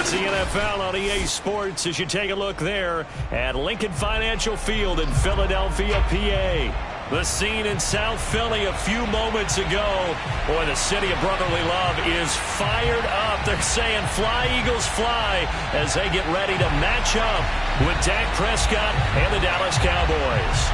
It's the NFL on EA Sports as you take a look there at Lincoln Financial Field in Philadelphia, PA. The scene in South Philly a few moments ago. Boy, the city of brotherly love is fired up. They're saying, "Fly, Eagles, fly," as they get ready to match up with Dak Prescott and the Dallas Cowboys.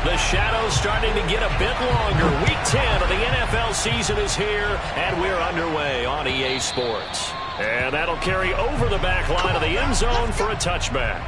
The shadow's starting to get a bit longer. Week 10 of the NFL season is here, and we're underway on EA Sports. And that'll carry over the back line of the end zone for a touchback.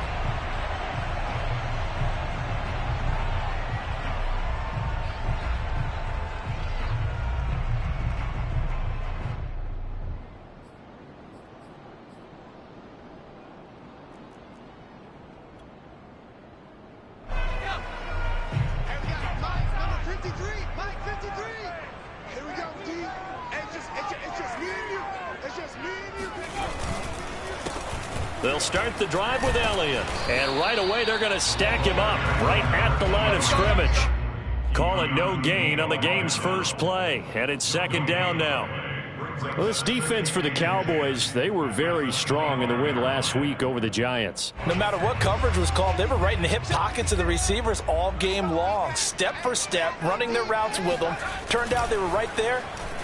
They'll start the drive with Elliott, and right away they're going to stack him up right at the line of scrimmage. Call it no gain on the game's first play, and it's second down now. Well, this defense for the Cowboys, they were very strong in the win last week over the Giants. No matter what coverage was called, they were right in the hip pockets of the receivers all game long, step for step, running their routes with them. Turned out they were right there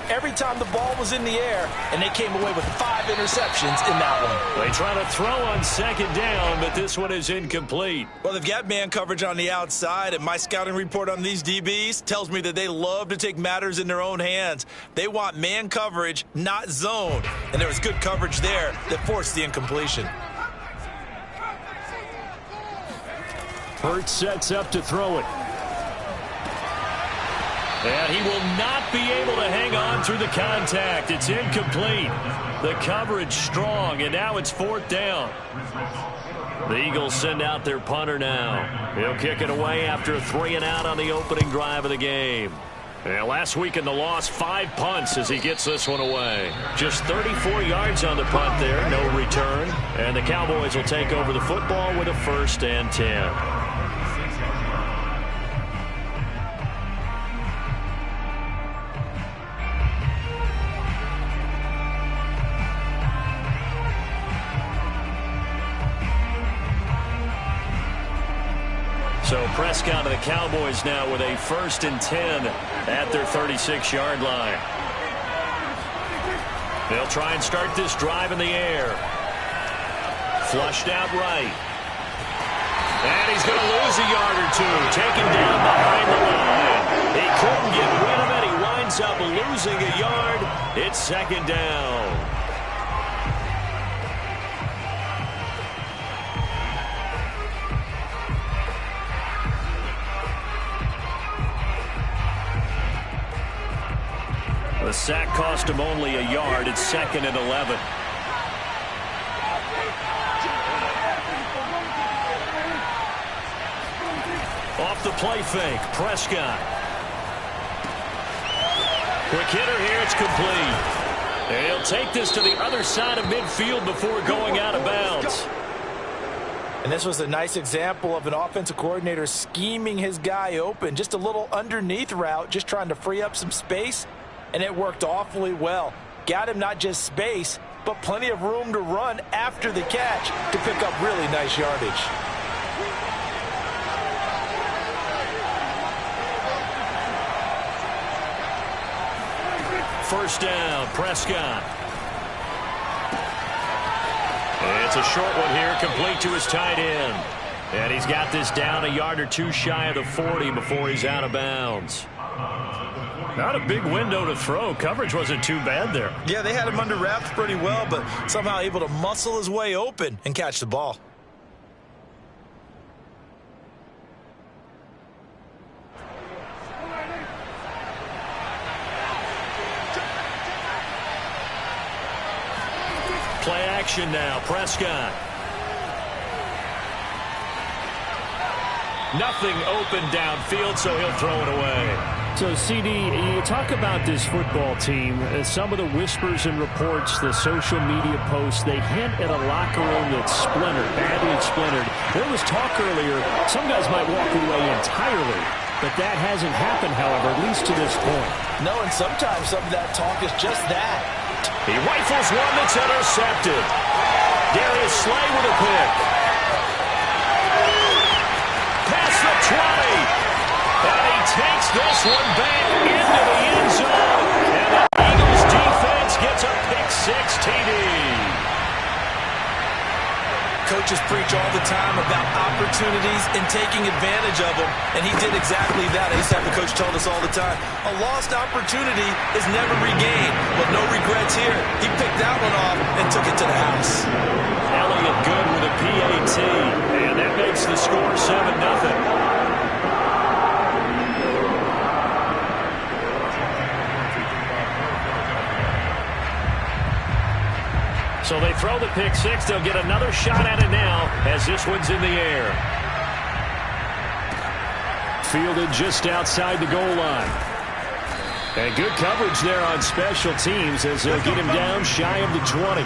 every time the ball was in the air, and they came away with 5 interceptions in that one. They try to throw on second down, but this one is incomplete. Well, they've got man coverage on the outside, and my scouting report on these DBs tells me that they love to take matters in their own hands. They want man coverage, not zone, and there was good coverage there that forced the incompletion. Hurts sets up to throw it. And he will not be able to hang on through the contact. It's incomplete. The coverage strong, and now it's fourth down. The Eagles send out their punter now. He'll kick it away after a 3-and-out on the opening drive of the game. And last week in the loss, 5 punts as he gets this one away. Just 34 yards on the punt there, no return. And the Cowboys will take over the football with a 1st and 10. So Prescott and the Cowboys now with a 1st and 10 at their 36-yard line. They'll try and start this drive in the air. Flushed out right. And he's going to lose a yard or two. Taken down behind the line. He couldn't get rid of it. He winds up losing a yard. It's second down. The sack cost him only a yard. It's 2nd and 11. Off the play fake, Prescott. Quick hitter here, it's complete. And he'll take this to the other side of midfield before going out of bounds. And this was a nice example of an offensive coordinator scheming his guy open. Just a little underneath route, just trying to free up some space. And it worked awfully well. Got him not just space, but plenty of room to run after the catch to pick up really nice yardage. First down, Prescott. And it's a short one here, complete to his tight end. And he's got this down a yard or two shy of the 40 before he's out of bounds. Not a big window to throw. Coverage wasn't too bad there. Yeah, they had him under wraps pretty well, but somehow able to muscle his way open and catch the ball. Play action now, Prescott. Nothing open downfield, so he'll throw it away. So, CD, you talk about this football team. Some of the whispers and reports, the social media posts, they hint at a locker room that's splintered, badly splintered. There was talk earlier, some guys might walk away entirely, but that hasn't happened, however, at least to this point. No, and sometimes some of that talk is just that. He rifles one that's intercepted. Darius Slay with a pick. Past the 20. And he takes this one back into the end zone. And the Eagles defense gets a pick-6 TD. Coaches preach all the time about opportunities and taking advantage of them, and he did exactly that. I used to have the coach told us all the time, a lost opportunity is never regained. Well, no regrets here. He picked that one off and took it to the house. Elliott good with a PAT, and that makes the score 7-0. So they throw the pick-6. They'll get another shot at it now as this one's in the air. Fielded just outside the goal line. And good coverage there on special teams as they'll get him down shy of the 20.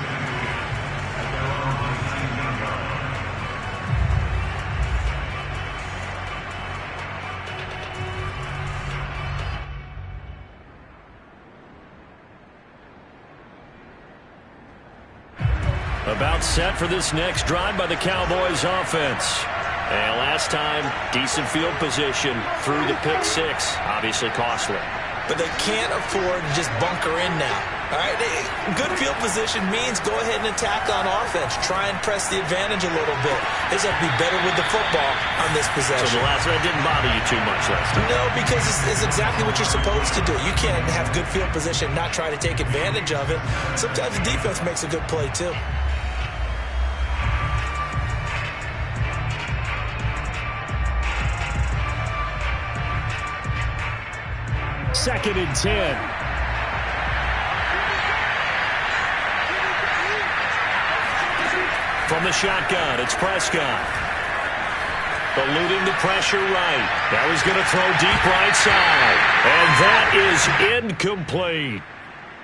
About set for this next drive by the Cowboys offense. And last time, decent field position through the pick-6. Obviously costly. But they can't afford to just bunker in now. All right, good field position means go ahead and attack on offense. Try and press the advantage a little bit. They just have to be better with the football on this possession. So the last one didn't bother you too much last time? No, because it's exactly what you're supposed to do. You can't have good field position and not try to take advantage of it. Sometimes the defense makes a good play, too. Second and 10. From the shotgun, it's Prescott. Eluding the pressure right. Now he's going to throw deep right side. And that is incomplete.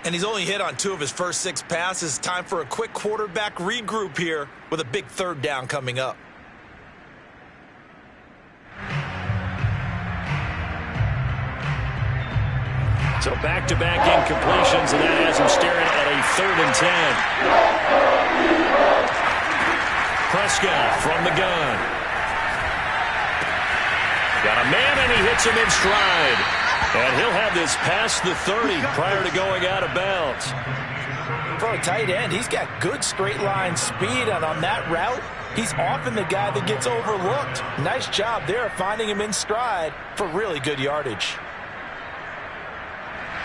And he's only hit on 2 of his first 6 passes. Time for a quick quarterback regroup here with a big 3rd down coming up. So back-to-back incompletions, and that has him staring at a 3rd and 10. Prescott from the gun. Got a man, and he hits him in stride. And he'll have this past the 30 prior to going out of bounds. For a tight end, he's got good straight-line speed, and on that route, he's often the guy that gets overlooked. Nice job there finding him in stride for really good yardage.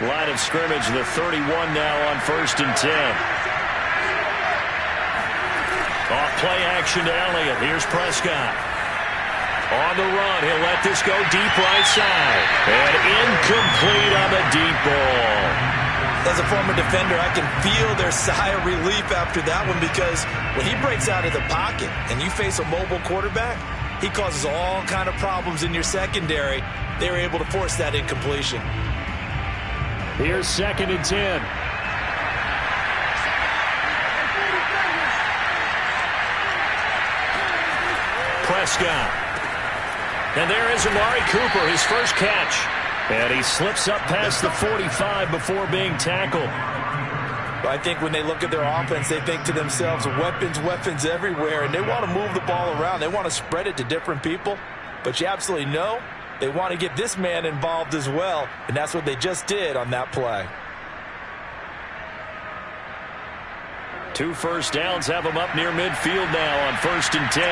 Line of scrimmage, the 31 now on 1st and 10. Off play action to Elliott. Here's Prescott. On the run, he'll let this go deep right side. And incomplete on the deep ball. As a former defender, I can feel their sigh of relief after that one, because when he breaks out of the pocket and you face a mobile quarterback, he causes all kind of problems in your secondary. They were able to force that incompletion. Here's 2nd and 10. Prescott. And there is Amari Cooper, his first catch. And he slips up past the 45 before being tackled. I think when they look at their offense, they think to themselves, weapons everywhere, and they want to move the ball around. They want to spread it to different people. But you absolutely know they want to get this man involved as well, and that's what they just did on that play. 2 first downs have them up near midfield now on 1st and 10.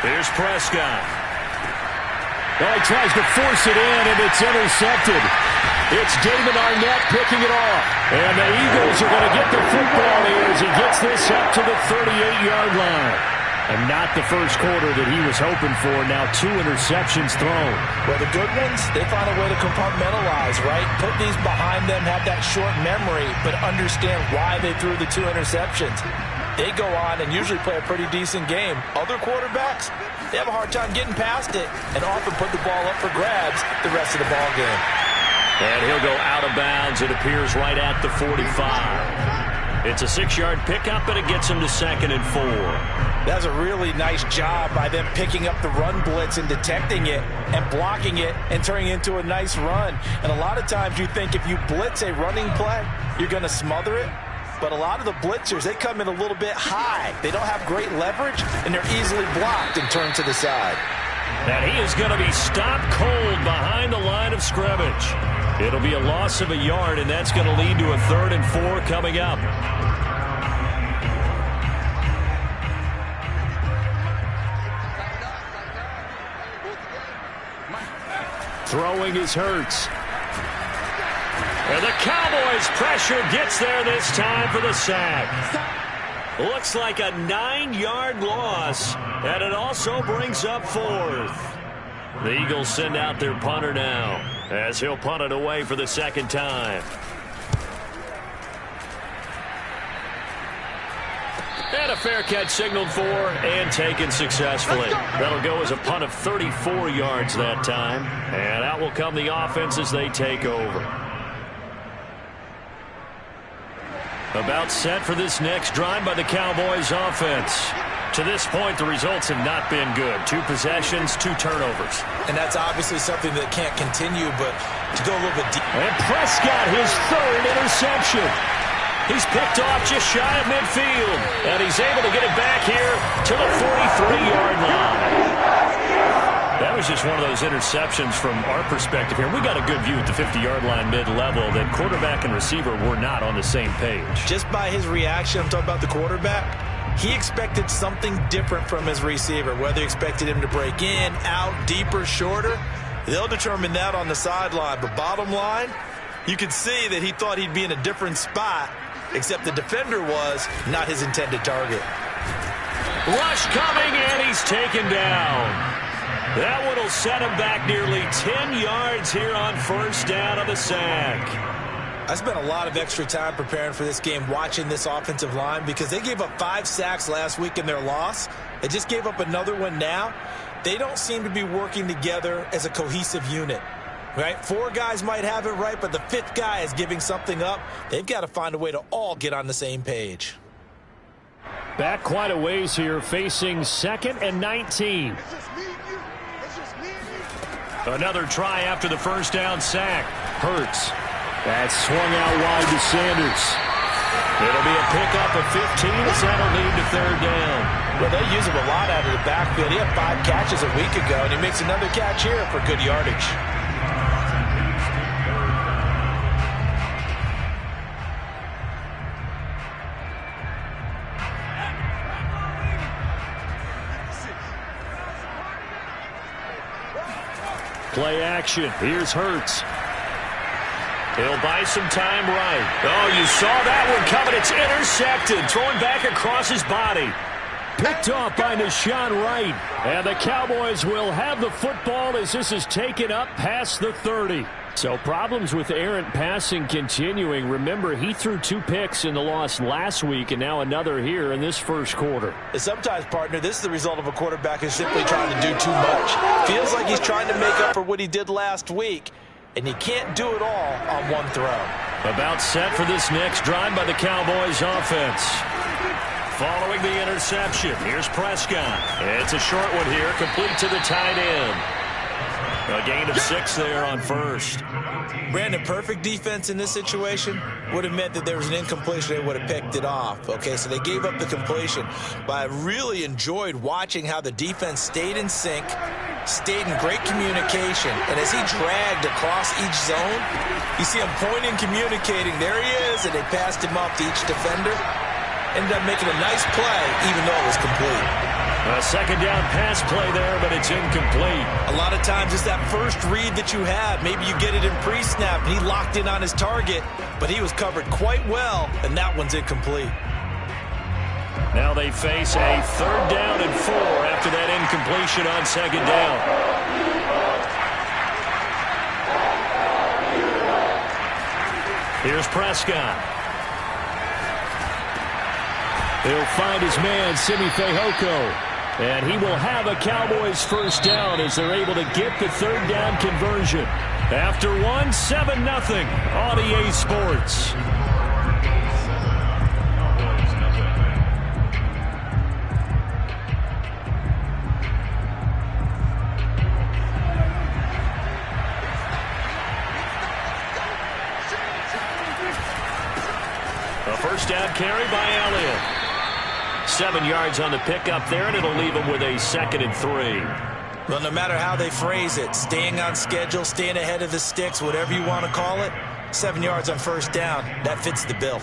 Here's Prescott. Well, he tries to force it in, and it's intercepted. It's Damon Arnett picking it off. And the Eagles are going to get the football here as he gets this up to the 38-yard line. And not the first quarter that he was hoping for. Now 2 interceptions thrown. Well, the good ones, they find a way to compartmentalize, right? Put these behind them, have that short memory, but understand why they threw the 2 interceptions. they go on and usually play a pretty decent game. Other quarterbacks, they have a hard time getting past it and often put the ball up for grabs the rest of the ball game. And he'll go out of bounds, it appears, right at the 45. It's a 6-yard pickup, and it gets him to 2nd and 4. That's a really nice job by them picking up the run blitz and detecting it and blocking it and turning it into a nice run. And a lot of times you think if you blitz a running play, you're going to smother it. But a lot of the blitzers, they come in a little bit high. They don't have great leverage, and they're easily blocked and turned to the side. And he is going to be stopped cold behind the line of scrimmage. It'll be a loss of a yard, and that's going to lead to a 3rd and 4 coming up. Throwing is Hurts. And the Cowboys' pressure gets there this time for the sack. Looks like a 9-yard loss, and it also brings up 4th. The Eagles send out their punter now, as he'll punt it away for the 2nd time. And a fair catch signaled for and taken successfully. That'll go as a punt of 34 yards that time. And out will come the offense as they take over. About set for this next drive by the Cowboys offense. To this point, the results have not been good. 2 possessions, 2 turnovers. And that's obviously something that can't continue, but to go a little bit deep. And Prescott, his 3rd interception. He's picked off just shy of midfield, and he's able to get it back here to the 43-yard line. That was just one of those interceptions from our perspective here. We got a good view at the 50-yard line mid-level that quarterback and receiver were not on the same page. Just by his reaction, I'm talking about the quarterback, he expected something different from his receiver, whether he expected him to break in, out, deeper, shorter. They'll determine that on the sideline. But bottom line, you could see that he thought he'd be in a different spot, except the defender was not his intended target. Rush coming, and he's taken down. That one will set him back nearly 10 yards here on 1st down on the sack. I spent a lot of extra time preparing for this game watching this offensive line because they gave up 5 sacks last week in their loss. They just gave up another one now. They don't seem to be working together as a cohesive unit. Right? 4 guys might have it right, but the 5th guy is giving something up. They've got to find a way to all get on the same page. Back quite a ways here, facing 2nd and 19. Another try after the 1st down sack. Hurts. That's swung out wide to Sanders. It'll be a pickup of 15 as that'll lead to 3rd down. Well, they use him a lot out of the backfield. He had 5 catches a week ago, and he makes another catch here for good yardage. Play action. Here's Hurts. He'll buy some time right. Oh, you saw that one coming. It's intercepted. Thrown back across his body. Picked off by Deshaun Wright. And the Cowboys will have the football as this is taken up past the 30. So problems with errant passing continuing. Remember, he threw 2 picks in the loss last week and now another here in this 1st quarter. And sometimes, partner, this is the result of a quarterback who's simply trying to do too much. Feels like he's trying to make up for what he did last week, and he can't do it all on one throw. About set for this next drive by the Cowboys offense. Following the interception, here's Prescott. It's a short one here, complete to the tight end. A gain of 6 there on 1st. Brandon, perfect defense in this situation would have meant that there was an incompletion. They would have picked it off. Okay, so they gave up the completion. But I really enjoyed watching how the defense stayed in sync, stayed in great communication. And as he dragged across each zone, you see him pointing, communicating. There he is, and they passed him off to each defender. Ended up making a nice play, even though it was complete. A 2nd down pass play there, but it's incomplete. A lot of times it's that first read that you have. Maybe you get it in pre-snap, and he locked in on his target, but he was covered quite well, and that one's incomplete. Now they face a 3rd down and 4 after that incompletion on 2nd down. Here's Prescott. He'll find his man, Simi Fehoko. And he will have a Cowboys first down as they're able to get the third down conversion. After 7-0 on EA Sports. A first down carry by Elliott. 7 yards on the pickup there, and it'll leave him with a 2nd and 3. Well, no matter how they phrase it, staying on schedule, staying ahead of the sticks, whatever you want to call it, 7 yards on first down, that fits the bill.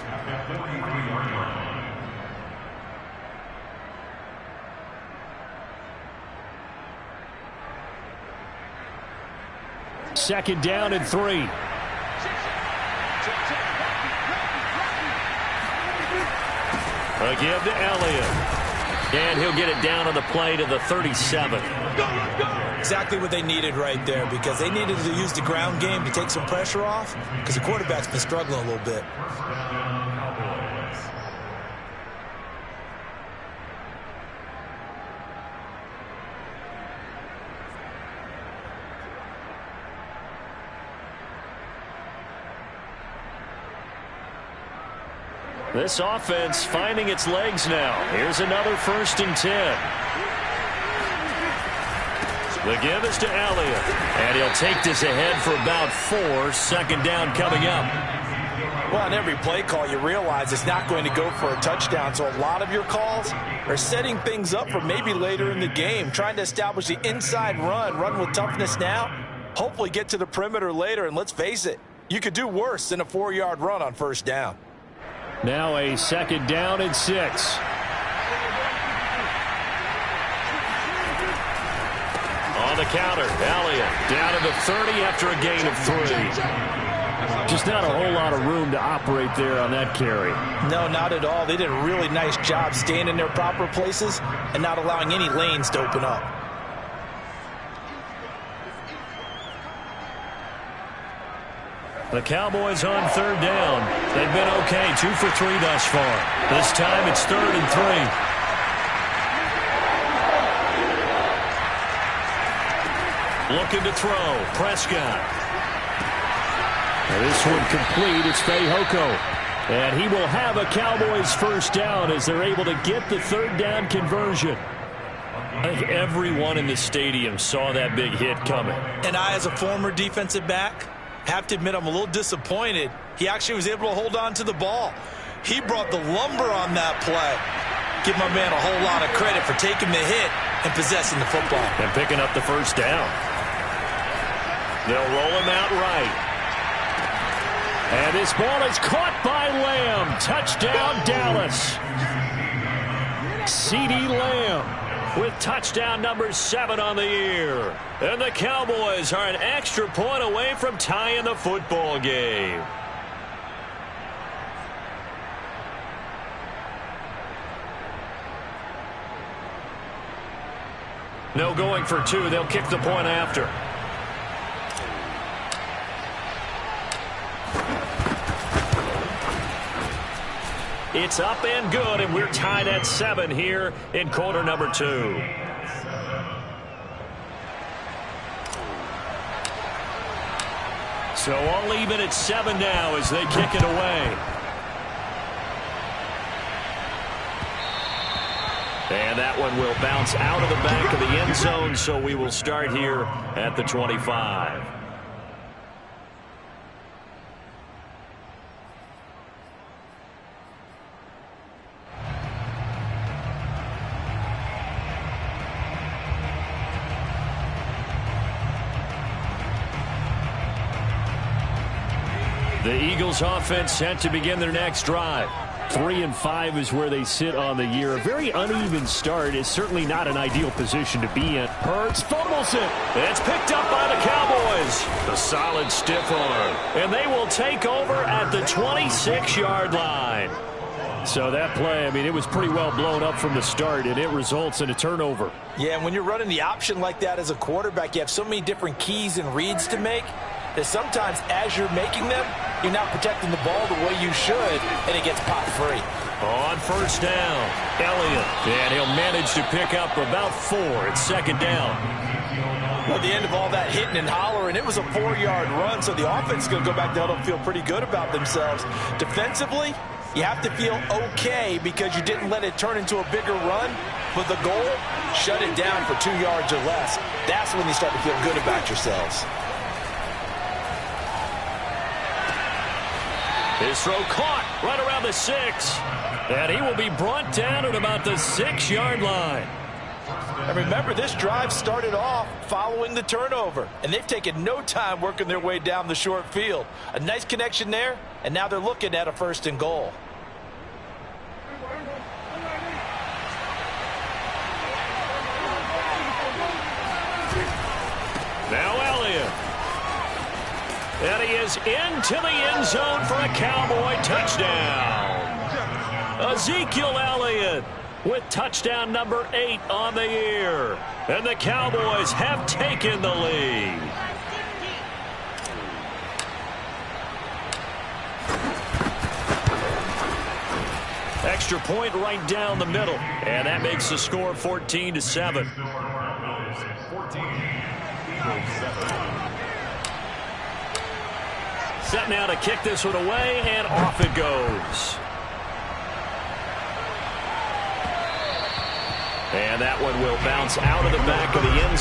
Second down and 3. A give to Elliott. And he'll get it down on the play to the 37. Exactly what they needed right there, because they needed to use the ground game to take some pressure off, because the quarterback's been struggling a little bit. This offense finding its legs now. Here's another 1st and 10. The give is to Elliott. And he'll take this ahead for about 4. 2nd down coming up. Well, on every play call, you realize it's not going to go for a touchdown. So a lot of your calls are setting things up for maybe later in the game, trying to establish the inside run with toughness now, hopefully get to the perimeter later. And let's face it, you could do worse than a 4-yard run on first down. Now a 2nd down and 6. On the counter, Elliott down to the 30 after a gain of 3. Just not a whole lot of room to operate there on that carry. No, not at all. They did a really nice job staying in their proper places and not allowing any lanes to open up. The Cowboys on 3rd down. They've been okay, 2 for 3 thus far. This time it's 3rd and 3. Looking to throw, Prescott. This one complete, it's Fehoko. And he will have a Cowboys first down as they're able to get the 3rd down conversion. I think everyone in the stadium saw that big hit coming. And I, as a former defensive back, have to admit I'm a little disappointed. He actually was able to hold on to the ball. He brought the lumber on that play. Give my man a whole lot of credit for taking the hit and possessing the football. And picking up the first down. They'll roll him out right. And this ball is caught by Lamb. Touchdown, Dallas. CeeDee Lamb with touchdown number 7 on the year. And the Cowboys are an extra point away from tying the football game. No going for 2. They'll kick the point after. It's up and good, and we're tied at 7 here in quarter number 2. So all even at 7 now as they kick it away. And that one will bounce out of the back of the end zone, so we will start here at the 25. The Eagles offense set to begin their next drive. 3-5 is where they sit on the year. A very uneven start is certainly not an ideal position to be in. Hurts fumbles it. It's picked up by the Cowboys. The solid stiff arm. And they will take over at the 26-yard line. So that play, I mean, it was pretty well blown up from the start, and it results in a turnover. Yeah, and when you're running the option like that as a quarterback, you have so many different keys and reads to make that sometimes as you're making them, you're not protecting the ball the way you should, and it gets popped free. On first down, Elliott. And he'll manage to pick up about 4 at second down. Well, at the end of all that hitting and hollering, it was a 4-yard run, so the offense is going to go back down and feel pretty good about themselves. Defensively, you have to feel okay because you didn't let it turn into a bigger run. But the goal, shut it down for 2 yards or less. That's when you start to feel good about yourselves. His throw caught right around the 6. And he will be brought down at about the 6-yard line. And remember, this drive started off following the turnover. And they've taken no time working their way down the short field. A nice connection there, and now they're looking at a 1st and goal. Now Elliott. And he is into the end zone for a Cowboy touchdown. Ezekiel Elliott with touchdown number 8 on the year. And the Cowboys have taken the lead. Extra point right down the middle. And that makes the score 14-7. Set now to kick this one away, and off it goes. And that one will bounce out of the back of the end zone.